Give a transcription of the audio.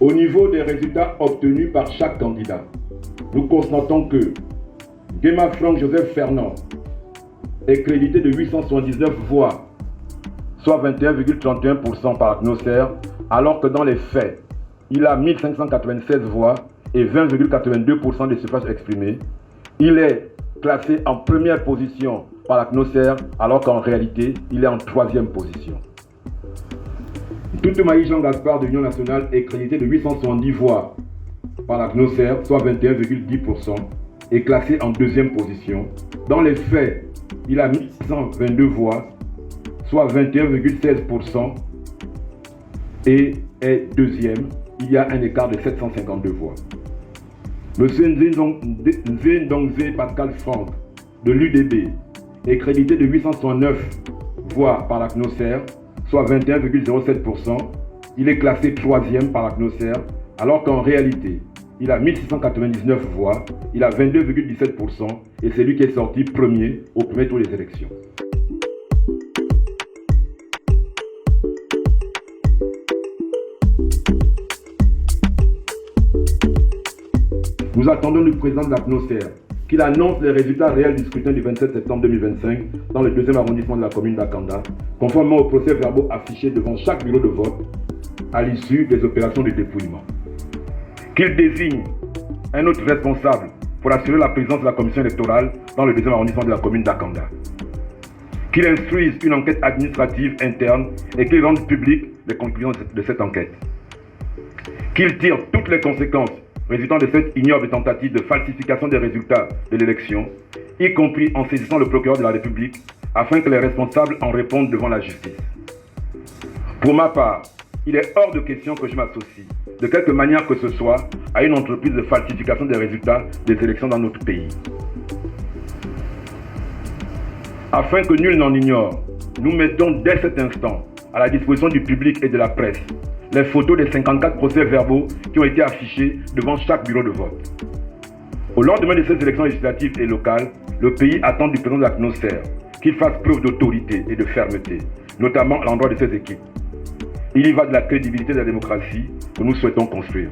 Au niveau des résultats obtenus par chaque candidat, nous constatons que Guéma Franck Joseph Fernand est crédité de 879 voix, soit 21,31% par Acnoser, alors que dans les faits, il a 1596 voix et 20,82% des suffrages exprimés. Il est classé en première position par Acnoser, alors qu'en réalité, il est en troisième position. Toutoumaï Jean Gaspard de l'Union nationale est crédité de 870 voix par Acnoser, soit 21,10%, et classé en deuxième position. Dans les faits, il a 1122 voix, soit 21,16%, et est deuxième. Il y a un écart de 752 voix. Monsieur Nzendongze Pascal Franck de l'UDB est crédité de 869 voix par Acnoser, soit 21,07%. Il est classé troisième par Acnoser, alors qu'en réalité, il a 1699 voix, il a 22,17% et c'est lui qui est sorti premier au premier tour des élections. Nous attendons du président de l'Acnoser qu'il annonce les résultats réels du scrutin du 27 septembre 2025 dans le 2e arrondissement de la commune d'Akanda, conformément aux procès-verbaux affichés devant chaque bureau de vote à l'issue des opérations de dépouillement. Qu'il désigne un autre responsable pour assurer la présidence de la commission électorale dans le 2e arrondissement de la commune d'Akanda. Qu'il instruise une enquête administrative interne et qu'il rende public les conclusions de cette enquête. Qu'il tire toutes les conséquences résultant de cette ignoble tentative de falsification des résultats de l'élection, y compris en saisissant le procureur de la République, afin que les responsables en répondent devant la justice. Pour ma part, il est hors de question que je m'associe, de quelque manière que ce soit, à une entreprise de falsification des résultats des élections dans notre pays. Afin que nul n'en ignore, nous mettons dès cet instant à la disposition du public et de la presse les photos des 54 procès-verbaux qui ont été affichés devant chaque bureau de vote. Au lendemain de ces élections législatives et locales, le pays attend du président de l'Acnoser qu'il fasse preuve d'autorité et de fermeté, notamment à l'endroit de ses équipes. Il y va de la crédibilité de la démocratie que nous souhaitons construire.